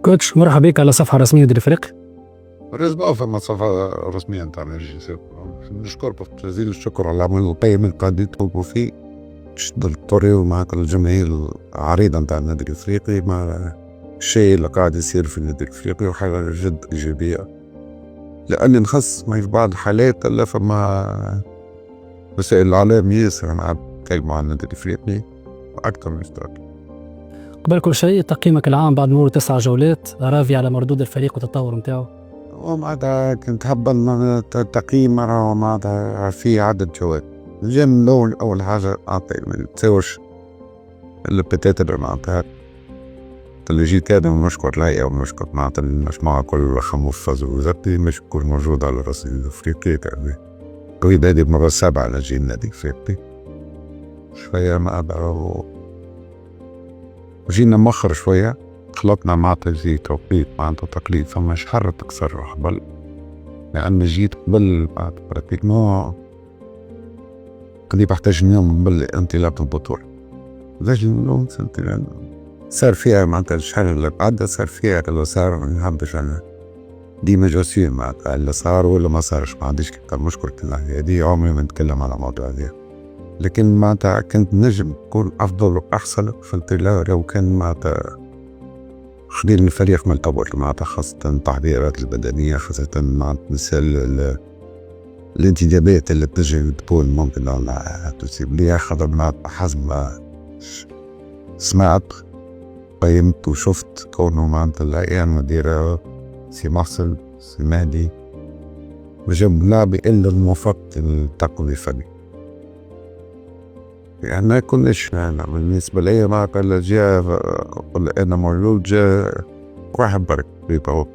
كوتش مرحبا بك على صفحة رسمية للفريق. بالنسبة فما صفحة رسمية نتاع نادي الجزائر، نشكركم جزيل الشكر على العمل القيم اللي قاعدين تطلبوا فيه باش تطوريو معاك الجماهير العريضة نتاع النادي الافريقي مع الشيء اللي قاعد يصير في النادي الافريقي، وحاجة جد ايجابية. لأن نخص ما في بعض الحالات اللي فما وسائل الإعلام ياسر نعم كلمة عن النادي الافريقي أكثر من اشتراك. قبل كل شيء تقييمك العام بعد مرور 9 جولات، راضي على مردود الفريق والتطور نتاعو؟ ومعناتها كنت حابة التقييم مرة معناتها في عدة جوات. الجيم الأول أول حاجة معناتها ما نتساوش اللي بتاتر معناتها اللي جيت كادم ونشكر الهيئة ونشكر معناتها المجموعة كل خموس وزبطي مش كل موجود على رأس الأفريقي كأني قريب هذه المرة السابعة لجي النادي الأفريقي شوية معناتها وجينا مؤخر شوية خلطنا معناتها زي توقيت معناتها تقليد فما شحر تكسر قبل، لأن جيت قبل معناتها براتيكمون قد بحتاج يوم قبل انطلاق البطولة. زي اليوم سنتين صار فيها معناتها الشهر اللي بعده صار فيها اللي صار ما نحبش أنا ديما جاسير معناتها اللي صار ولا ما صارش، ما عنديش مشكلة هذه عمري ما نتكلم على موضوع هذا، لكن معناتها كنت نجم نكون أفضل وأحسن في لو كان معناتها خليل الفريق من الأول معناتها خاصة التحضيرات البدنية، خاصة معناتها مثال الانتدابات اللي تجي تكون ممكن أن تصيب ليها خاطر معناتها حسب ما سمعت قيمت وشفت كونه معناتها الأيام مديرة سي محسن سي مهدي وجاب لاعبي إلا الموفق التقوي الفني. يعني ما كناش بالنسبة لي ما قال جاء أنا موجود جاء واحد برك بيبقى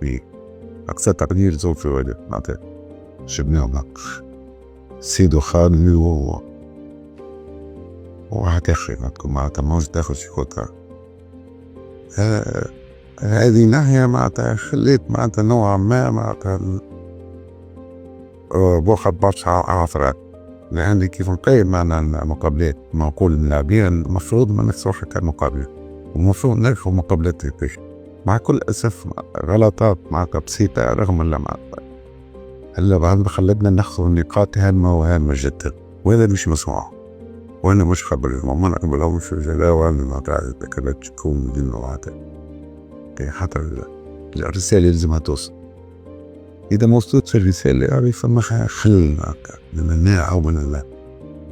أقصى تقدير زوج في وجه معناتها شبناهم هاك سيدو خالي وواحد أخي معناتها موج تاخد شي خطرة. هذه ناحية معناتها خليت معناتها نوعا ما معناتها بوخد برشا عثرات، لأن كيف نقيم معنا المقابلات معقول اللاعبين المفروض ما نخسروش كالمقابلة ومفروض نرفض مقابلات هيك مع كل أسف غلطات معك بسيطة رغم اللي معك هلا بعد خلتنا نخسر نقاط هامة وهامة جدا، وهذا مش مسموع وأنا مش خبر ما نقبلهم في الجلاء وأنا ما قاعد كانت تكون دي نوعاتها حتى الرسالة لازمها توصل. إذا ما وصلتش الرسالة يعني فما خلل من الناع أو من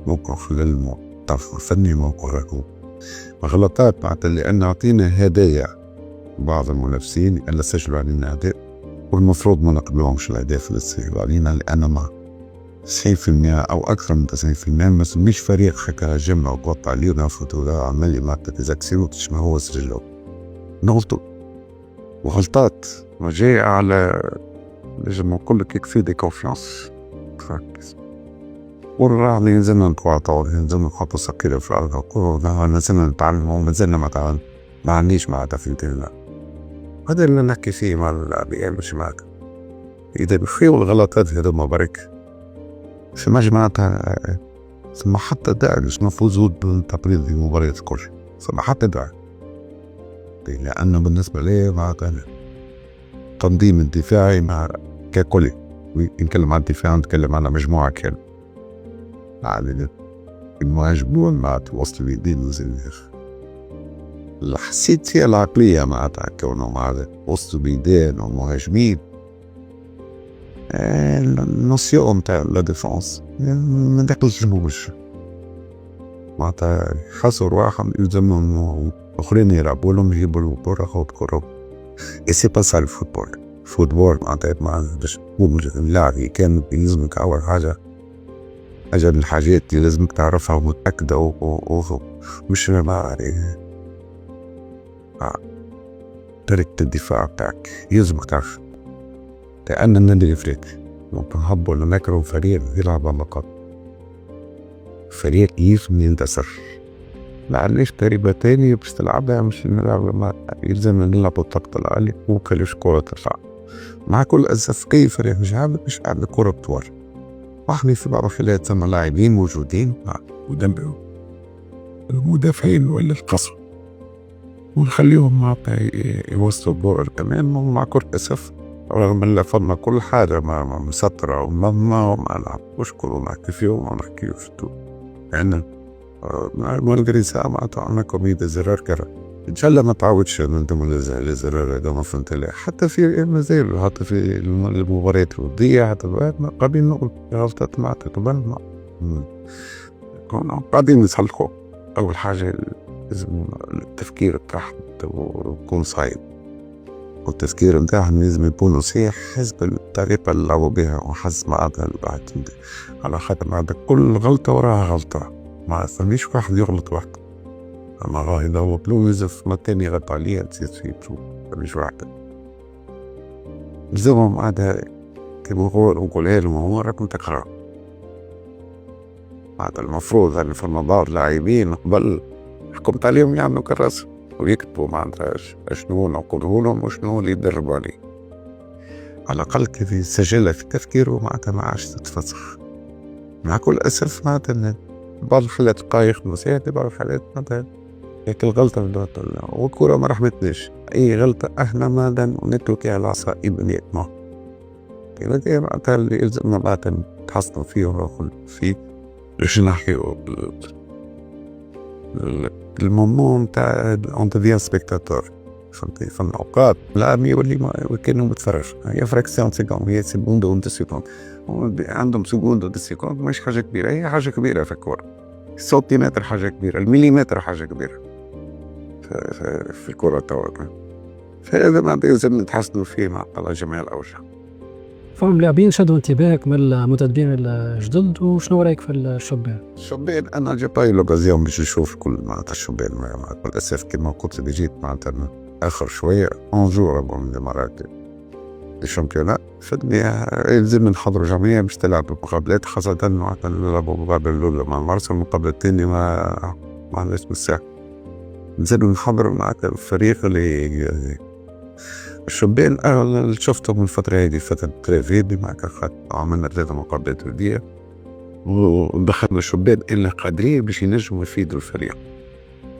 موقع خلال الطرف الفني موقع غلطات معناتها لأن أعطينا هدايا بعض المنافسين اللي سجلوا علينا أداء والمفروض ما نقبلهمش الأهداف اللي سجلوا علينا، لأن ما 90% أو أكثر من 90% مش فريق حكا جمع وقوط عليه ونفوتوا عملي معناتها تزاكسيرو ما هو سجلوا نغلطوا وغلطات وجاء على نجم نقول لك يكفي دي كونفيونس تركز والله اللي نزلنا نتواطوا نزلنا نحطوا سكينة في الأرض نزلنا نتعلم ومازلنا ما عنديش معناتها في الدنيا. هذا اللي نحكي فيه مع اللاعبين مش معك. إذا بخير الغلطات هذوما برك في مجموعتها ثم حتى داعش نفوزوا بالتقليد في مباراة كل ثم حتى داعش، لأنه بالنسبة لي معناتها التنظيم الدفاعي مع ككل نتكلم عن الدفاع نتكلم عن مجموعة كاملة على المهاجمون مع وسط اليدين وزير اللي حسيت فيها العقلية معناتها كونه مع وسط اليدين ومهاجمين النصيون نتاع لا ديفونس ما دخلش معناتها خسر واحد يلزمهم اخرين يلعبوا لهم يجيبوا له كرة خد كرة et c'est pas ça le football معناتها باش تكون لاعب كان يلزمك أول حاجة من الحاجات اللي لازمك تعرفها ومتأكدة مش مع طريقة الدفاع بتاعك يلزمك تعرف، لأن النادي الأفريقي ممكن نحب ولا نكره فريق يلعب على نقاط فريق يفهم ينتصر معليش تقريبا تاني باش تلعبها مش نلعب ما يلزم نلعب الضغط العالي وكلش كرة ترفع مع كل أسف أي فريق مش عامل كرة بطور واحد في بعض الحالات ثم لاعبين موجودين ودمبوا المدافعين ولا القصر ونخليهم معناتها يوصلوا الدور كمان. ومع كل أسف رغم اللي فضنا كل حاجة ما مسطرة ومنظمة وما نعرفوش كل ونحكي فيهم وما نحكيوش يعني مالغري ساعة معناتها عنا كوميديا زرار كرة إن شاء الله ما تعودش ندموا للزرار هذا ما فهمت له. حتى في مازال حتى في المباريات الودية حتى قاعدين نقول غلطات معناتها قبل قاعدين نصلحوا. أول حاجة لازم التفكير بتاعهم يكون صعيب، والتفكير بتاعهم لازم يكون صحيح حسب الطريقة اللي لعبوا بها وحسب معناتها البعض. على خاطر معناتها كل غلطة وراها غلطة، ما فماش واحد يغلط وحده. أما راه إذا هو بلوز ما كان يغلط عليه تزيد فيه مش واحدة. لزمهم معناتها كيما نقولها لهم هو راكم تقرأ معناتها المفروض أن فما بعض لاعبين قبل حكمت عليهم يعملوا كراسة ويكتبوا معناتها شنو نقوله لهم وشنو اللي يدربوا عليه. على الأقل كيف يسجلها في تفكيره معناتها ما عادش تتفسخ. مع كل أسف معناتها بعض الحالات تلقاه يخدموا ساعات، بعض الحالات معناتها هيك الغلطة والكرة ما رحمتناش. أي غلطة احنا ماذا نتركها على العصائب نيتنا كذا معناتها اللي يلزمنا معناتها نتحسنوا فيه وناخذ فيه. باش نحكيو المومون تاع اون ديفيان سبيكتاتور فهمتي. في الأوقات لاعب يولي كأنه متفرج. هي فراكسيون سيكوند، هي سيكوند و دو سيكوند، عندهم سيكوند و دو سيكوند مش حاجة كبيرة. هي حاجة كبيرة في الكورة. السنتيمتر حاجة كبيرة، المليمتر حاجة كبيرة في الكرة توا. فهذا ما لازم نتحسنوا فيه مع جميع الأوجه. فهم لاعبين شدوا انتباهك من المدربين الجدد، وشنو رايك في الشبان؟ الشبان أنا جبت لوكازيون باش نشوف كل معناتها الشبان مع الأسف كما قلت اللي جيت معناتها آخر شوية أنجور من الإمارات الشامبيونات فدني يلزم نحضروا جمعية باش تلعب مقابلات، خاصة معناتها نلعبوا المقابلة الأولى مع المارس والمقابلة الثانية ما عندناش مساحة. نزلوا نحضروا معناتها الفريق اللي الشبان اللي شفتهم من الفترة هذه فترة ترافيدي معناتها عملنا 3 مقابلات ودية ودخلنا الشبان اللي قادرين باش ينجموا يفيدوا الفريق.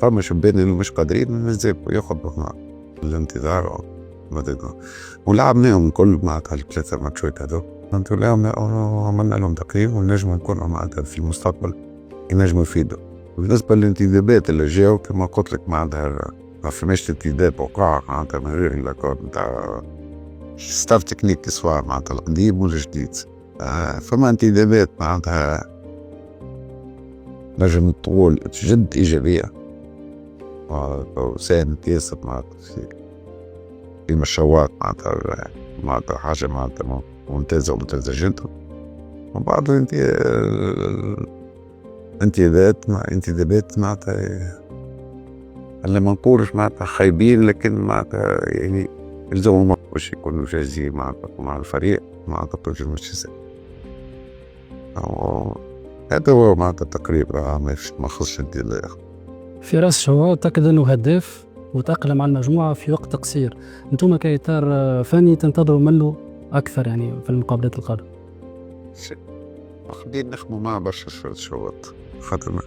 فما شبان اللي مش قادرين نزلوا ياخذوا الانتظار ولعبناهم كل معناتها ال3 ماتشات هذو عملنا لهم تقييم ونجموا نكونوا معناتها في المستقبل ينجموا يفيدوا. بالنسبة للانتدابات اللي جاوا كما قلت لك معناتها ما فماش انتداب وقع معناتها من غير الأكورد نتاع ستاف تكنيك سواء معناتها القديم والجديد. فما انتدابات معناتها نجم تقول جد إيجابية وساهمت ياسر معناتها في مشروعات معناتها حاجة معناتها ممتازة جدا. وبعض انتدابات معناتها اللي ما نقولش معناتها خايبين، لكن معناتها يعني يلزموا باش يكونوا جاهزين مع الفريق معناتها ترجم الجزاء. هذا هو معناتها تقريبا ما خصش فراس شواو تأكد أنه هداف وتأقلم على المجموعة في وقت قصير. أنتم كإطار فني تنتظروا منه أكثر يعني في المقابلات القادمة؟ خلينا نخدموا مع برشا شواط خاطر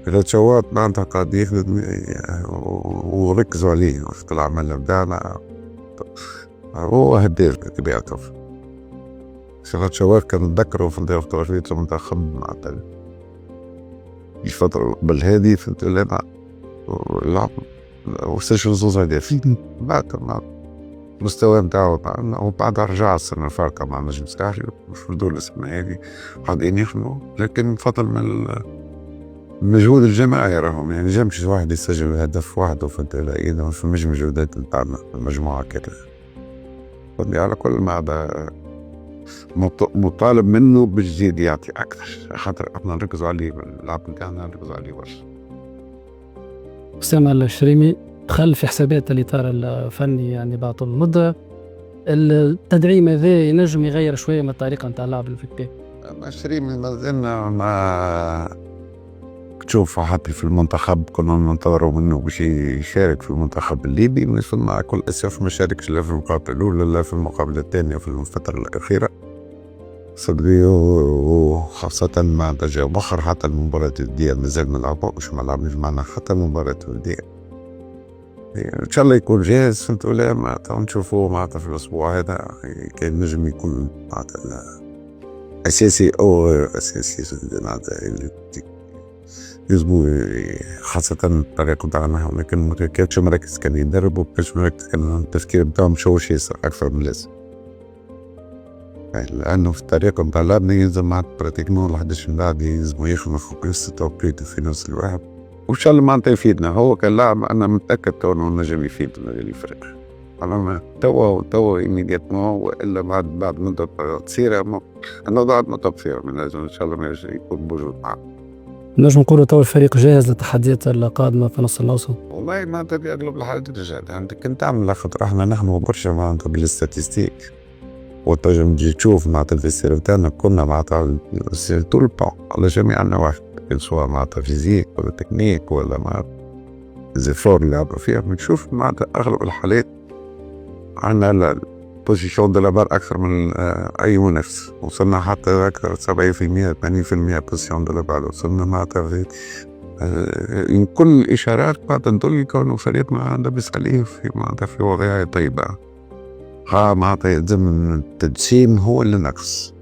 إذا شواط معناتها قاعد يخدم وركزوا عليه في العمل بتاعنا هو هداف بطبيعته. شواط كان نذكروا في التوفيق المنتخب معناتها الفترة قبل هذه فهمت لنا لعب وسجل زوز أهداف بعد المستوى نتاعو وبعد رجع السنة الفارقة مع نجم ساحلي في دول السنة هذه قاعدين يخدموا. لكن فضل من المجهود الجماعي راهم يعني جمش واحد يسجل هدف وحده فهمت إذا ما فماش مجهودات نتاعنا المجموعة كده. على كل ما هذا مطالب منه بالجديد يعطي أكثر خاطر احنا نركزوا عليه اللعب نتاعنا نركزوا عليه برشا. أسامة الشريمي دخل في حسابات الإطار الفني يعني بعد المدة التدعيم هذا ينجم يغير شوية من الطريقة نتاع اللعب الفكري. الشريمي ما زلنا ما تشوف حتى في المنتخب كنا ننتظروا منه باش يشارك في المنتخب الليبي، بس مع كل أسف ما شاركش لا في المقابلة الأولى لا في المقابلة الثانية في الفترة الأخيرة صدقي. وخاصة مع جا مخر حتى المباراة الودية مازال ما لعبوش ما لعبناش معنا حتى المباراة الودية ان شاء الله يكون جاهز. فهمت ولا معناتها نشوفوه معناتها في الاسبوع هذا كان نجم يكون معناتها اساسي او اساسي معناتها يجبو خاصة الطريقة تاعنا، لكن ما كانش مركز كان يدرب وكانش مركز كان التفكير بتاعه مشوش ياسر أكثر من اللازم، لأنه في الطريقة نتاع اللعب يلزم مع براتيكمون الحداش من بعد يلزمو ياخد فوكس توقيت في نفس الوقت، وإن شاء الله معناتها يفيدنا. هو كان لاعب أنا متأكد أنه نجم يفيدنا الفريق. أنا توا إيميدياتمون وإلا بعد مدة قصيرة أنا بعد مدة قصيرة من لازم إن شاء الله ما يكون موجود معنا. نجم نقولوا تو الفريق جاهز للتحديات القادمة في نص الموسم؟ والله ما تبي أغلب الحالات رجعت عندك كنت تعمل خاطر احنا نحن برشا معناتها بالاستاتيستيك وتنجم تجي تشوف معناتها الفيسير بتاعنا كنا معناتها طول البون على جميع النواحي، سواء معناتها فيزيك ولا تكنيك ولا معناتها زيفور اللي لعبوا فيها. بنشوف معناتها أغلب الحالات عندنا البوزيشن دو لابار أكثر من أي منافس، وصلنا حتى أكثر 70% 80% بوزيشن دو لابار، وصلنا معناتها في كل الإشارات معناتها تدل كونه فريقنا عنده بيسأليه في معناتها في وضعية طيبة. معناتها يلزم التجسيم هو اللي نقص،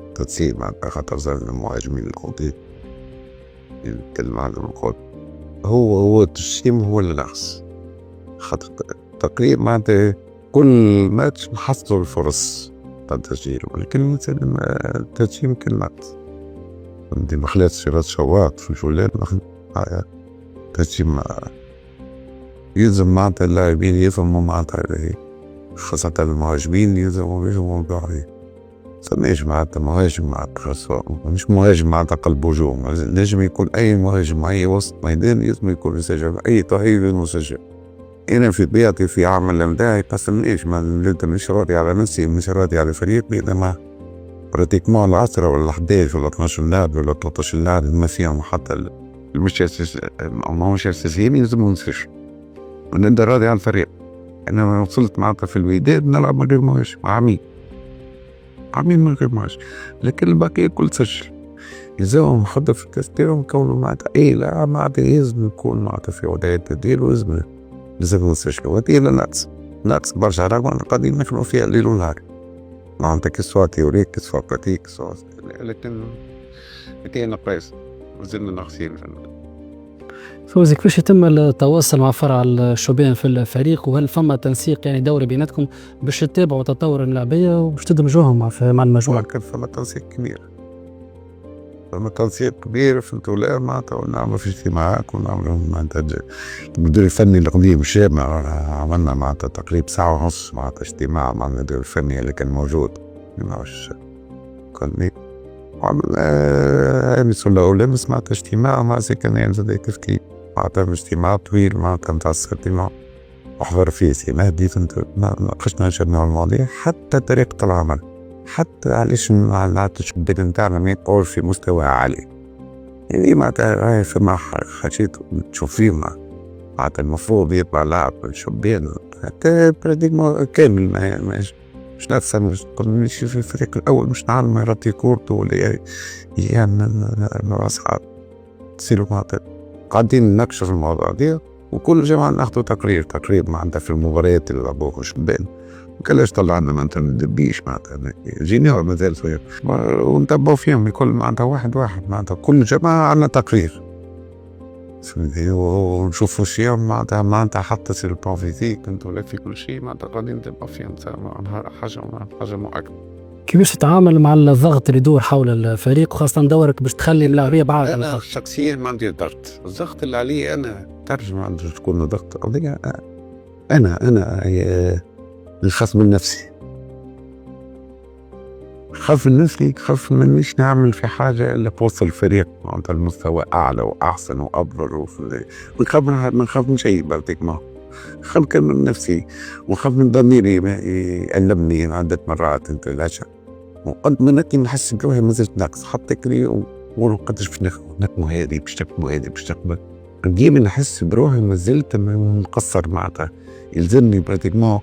التجسيم معناتها خاطر زاد المهاجمين القوطي نتكلم عن القوط هو التجسيم هو اللي نقص، خاطر تقريبا معناتها كل ماتش نحصلوا الفرص تاع التسجيل، ولكن التجسيم كان نقص. عندي مخلات سيرات شواط في الجولات تجسيم يلزم معناتها اللاعبين يفهموا معناتها خاصة المهاجمين يلزموا بعض. سميش معناتها مهاجم معناتها مش مهاجم معناتها قلب هجوم، لازم يكون أي مهاجم أي وسط ميدان لازم يكون يسجل أي تهيئ للمسجل. أنا في بيئتي في عمل الإمداعي قسمنيش مش راضي على نفسي مش راضي على فريقي، لما براتيكمون 10 ولا 11 ولا 12 لاعب ولا 13 لاعب ما فيهم حتى مش أساسيين يلزموا نسجل. أنا راضي على الفريق. أنا وصلت معناتها في الوداد نلعب من غير مهاجم عميد من غير مهاجم، لكن الباقي كل سجل يلزمهم خدوا في الكاس تاعهم كونوا معناتها أي لاعب معناتها لازم يكون معناتها في وضعية تبديل ولازم نسجل. وهذه ناقص برشا رغم قاعدين نخدموا فيها الليل والنهار معناتها كسوا تيوريك كسوا براتيك كسوا، لكن نقيس وزلنا ناقصين. فوزي كيفاش يتم التواصل مع فرع الشبان في الفريق، وهل فما تنسيق يعني دوري بيناتكم باش تتابعوا تطور اللاعبية وباش تدمجوهم مع المجموعة؟ كان فما تنسيق كبير، فهمت ولا معناتها نعملوا في اجتماعات ونعملوا معناتها المدير الفني القديم الشاب عملنا معناتها تقريبا ساعة ونص معناتها اجتماع مع المدير الفني اللي كان موجود كان أمس ولا أولمس معناتها اجتماع مع سكن زاد كيف معناتها اجتماع طويل معناتها نتاع السكن أحضر فيه سيما هديت ناقشنا جميع المواضيع حتى طريقة العمل، حتى علاش ما البدن نتاعنا ما يبقاوش في مستوى عالي. يعني معناتها فما حاجات تشوف فيهم معناتها المفروض يطلع لاعب شبان حتى براديغما كامل مش نفسه مش في الفريق الأول مش نعلم يرتي كورته ولا يعني أصحاب تصيروا معناتها قاعدين نناقشوا في الموضوع دي، وكل جمعة ناخدوا تقرير معناتها في المباريات اللي لعبوها شبان وكلاش طلعنا معناتها ما ندبيش معناتها جينيور مازال صغير ونتبعوا فيهم الكل معناتها واحد معناتها كل جماعة عندنا تقرير ونشوفوا شيء معناتها حتى في البون فيزيك انتو ولا في كل شيء معناتها قاعدين نتبعوا فيهم حاجة مؤكدة. كيفاش تتعامل مع الضغط اللي يدور حول الفريق وخاصة دورك باش تخلي اللاعبية بعاد؟ أنا شخصيا ما عندي ضغط، الضغط اللي علي أنا ترجم عندي تكون ضغط قضية أنا نخاف من نفسي، خاف منيش نعمل في حاجة اللي توصل الفريق معناتها المستوى أعلى وأحسن وأفضل نخاف من شيء برتيك ما خاف من نفسي وخاف من ضميري يألمني عدة مرات انت العشاء وقد منكي نحس بروحي مازلت ناقص حتى كلي ونقول قداش باش نخدموا هذه باش تقبل ديما نحس بروحي مازلت مقصر معناتها يلزمني براتيكمون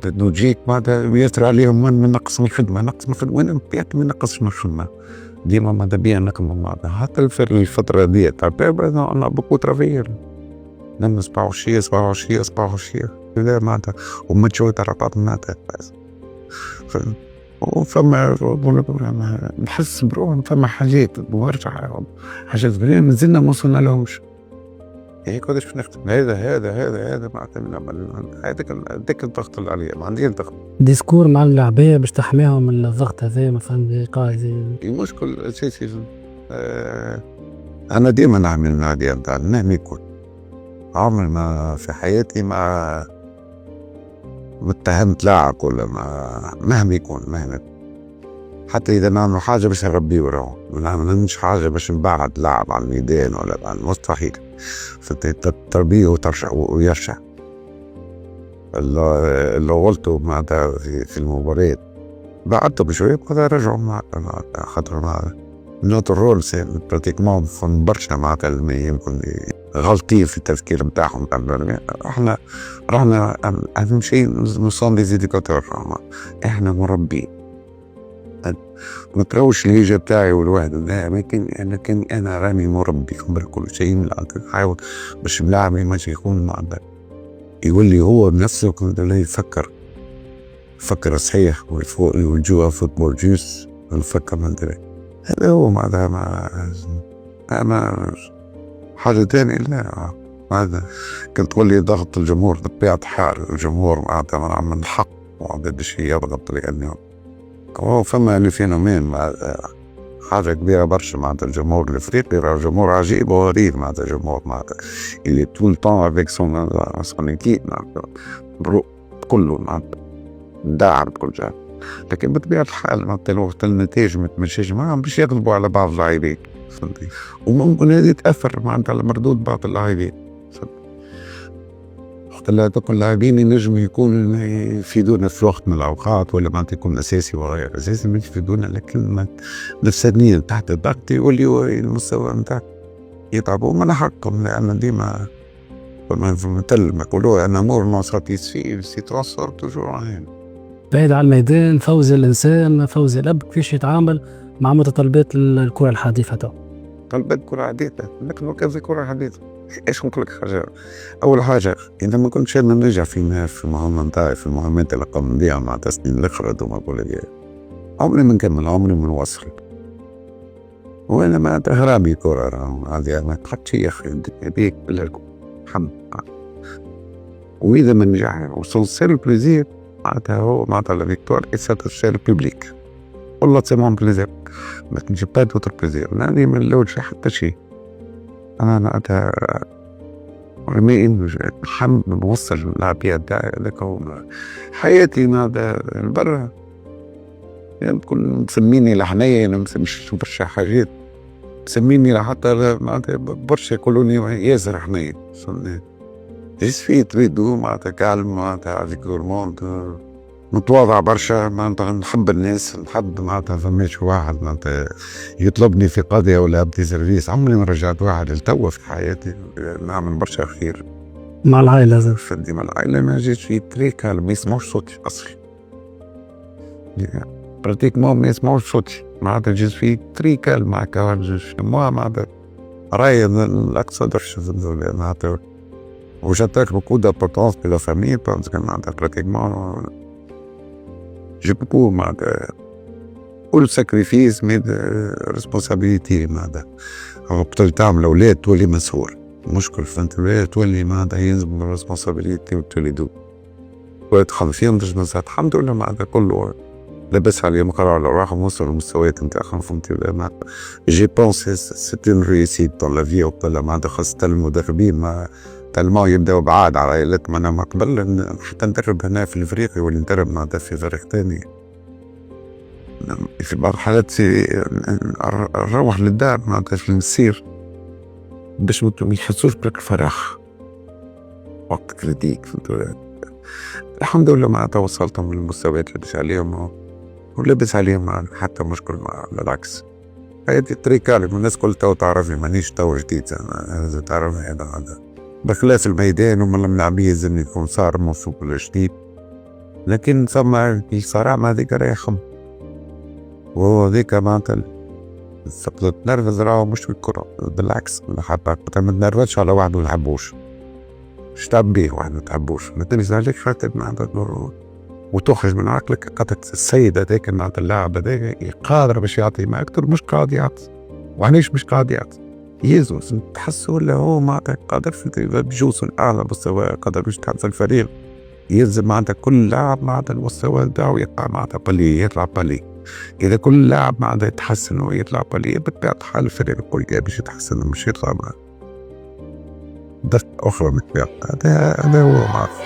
نجيك معناتها ياسر عليهم من نقص من الخدمة وانا بيعت ما نقصش من الخدمة ديما ماذا بيا نكمل معناتها حتى في الفترة دي تاع انا بوكو ترافير لما سبعوا شيء لا معناتها وماتشوا درجات معناتها وفما نحس بروحي فما حاجات برشا حاجات غير مازلنا ما وصلنا لهمش. هيك قداش نخدم هذا معناتها هذاك الضغط اللي عليا ما عنديش ضغط. ديسكور مع اللعبية باش تحميهم من الضغط هذا مثلا قاعد. المشكل أساسي أنا ديما نعمل العادية نتاع مهما يكون عمري ما في حياتي ما اتهمت لاعب ولا مهما يكون حتى إذا نعمل حاجة باش نربيه وراه ما نعملش حاجة باش نبعد لاعب على الميدان ولا مستحيل. التربية وترشح ويرشح اللي قلته معناتها في المباراة بعدته بشوية بقدر رجعوا معناتها خاطر نوت الرول سي براتيكمون فن برشا معناتها يمكن غلطين في التفكير بتاعهم. احنا رحنا أهم شيء نصون دي زيديكاتور احنا مربين ما تروش الهيجة بتاعي والواحد لكن أنا راني مربي قبل كل شيء نحاول باش ملاعبي ما يكون معنا يولي هو بنفسه لا يفكر صحيح والجوا فوتبول جوس نفكر من دري هذا هو ما حاجة تانية لا هذا كنت تقول لي ضغط الجمهور بطبيعة حال الجمهور معناتها من الحق وعندي باش يضغط لأنه هو فما اللي فينومين حاجة كبيرة برشا معناتها الجمهور الافريقي راه جمهور عجيب وغريب معناتها جمهور معناتها اللي طول طون افيك سون ايكيب معناتها كله معناتها داعم بكل جهة. لكن بطبيعة الحال معناتها وقت النتائج ما تمشيش معاهم باش يغلبوا على بعض اللاعبين وممكن هذه تأثر معناتها على مردود بعض اللاعبين هذوك اللاعبين ينجموا يكونوا يفيدونا في وقت من الأوقات ولا معناتها يكون أساسي وغير أساسي ما يفيدونا لكن نفسانيا تحت الضغط يوليوا المستوى نتاع يتعبوا من حقهم لأن ديما مثل ما يقولوا أن أمور ما ساتيسفي سيترانسفور توجور عين. بعيد عن الميدان فوزي الإنسان فوزي الأب كيفاش يتعامل مع متطلبات الكرة الحديثة تو؟ طلبات كرة حديثة لكن وكذا كرة حديثة ايش نقول لك حاجة. أول حاجة إذا ما كنتش أنا نرجع في المهمة نتاعي في المهمات اللي قمنا بها مع تسنين الأخرى وما أقول لك عمري ما نكمل عمري ما نوصل وأنا ما تغرابي كرة هذه ما تحط شيء يا أخي بيك بالكم الحمد وإذا ما نجح وصل سير بليزير معناتها هو معناتها لا فيكتوار إسات السير بيبليك والله سيمون بليزير ما تنجي با دوتر بليزير لأني من لوجه حتى شيء أنا معناتها رمي إنه الحمد نوصل العبية تاعي هذاك هو حياتي معناتها برا يعني تكون تسميني لحنية أنا مش برشا حاجات تسميني لحتى معناتها برشا يقولوني ياسر حنين جسفي تريدو معناتها كالم معناتها افيك دورموند متواضع برشا معناتها نحب الناس نحب معناتها فماش واحد معناتها يطلبني في قضية ولا بدي سيرفيس عمري ما رجعت واحد لتوا في حياتي نعمل برشا خير مع العائلة زاد فدي مع العائلة ما جيتش في تريكا ما يسمعوش صوتي أصلي براتيكمون ما يسمعوش صوتي معناتها جيت في تريكا مع كوارجش معناتها راي الأقصى درش معناتها وجاتك beaucoup d'importance pour la famille parce que pratiquement j'ai beaucoup كل sacrifice mais de responsabilité بطل تعمل أولاد تولي مسؤول مشكل فانت الولاد تولي يلزم responsabilité وتولدوا وتخلفيهم تجمع الحمد لله كله لبس عليهم قرار على روحهم وصلوا للمستويات نتاعهم فهمتي ولا جي بونسي سيت اون ريسيت دون لا في وقتها خاصة المدربين تلمو يبداو بعاد على عائلات ما انا ما قبل حتى ندرب هنا في الافريقي ولا ندرب معناتها في فريق تاني في بعض الحالات نروح للدار معناتها في المسير باش ما يحسوش بالفراغ وقت كريتيك الحمد لله معناتها وصلتهم للمستويات اللي لبس عليهم ولبس عليهم حتى مشكل بالعكس هذه الطريقة اللي الناس كلها تعرفني مانيش تو جديد أنا تعرفني هذا بخلاف الميدان ومن اللاعبين لازم يكون صار موثوق ولا جديد لكن ثم صراحة ما هذيك رايحهم وهو هذيك معناتها تنرفز راهو مش في الكرة بالعكس حتى ما تنرفزش على واحد ما نحبوش مش تعبيه واحد ما تحبوش، ما تنزلش فاتت معناتها وتخرج من عقلك قد السيد هذاك معناتها اللاعب هذاك قادر باش يعطي ما أكثر، مش قادر يعطي. وعلاش مش قادر يعطي؟ يزوز تحسوا ولا هو معناتها قادر بجوز الأعلى مستوى قادر باش تحدث الفريق، يلزم معناتها كل لاعب معناتها المستوى نتاعو يطلع معناتها بالي يطلع بالي. إذا كل لاعب معناتها يتحسن ويطلع بالي بطبيعة الحال الفريق الكل باش يتحسن مش يطلع درجة أخرى من الفريق. هذا هو معروف.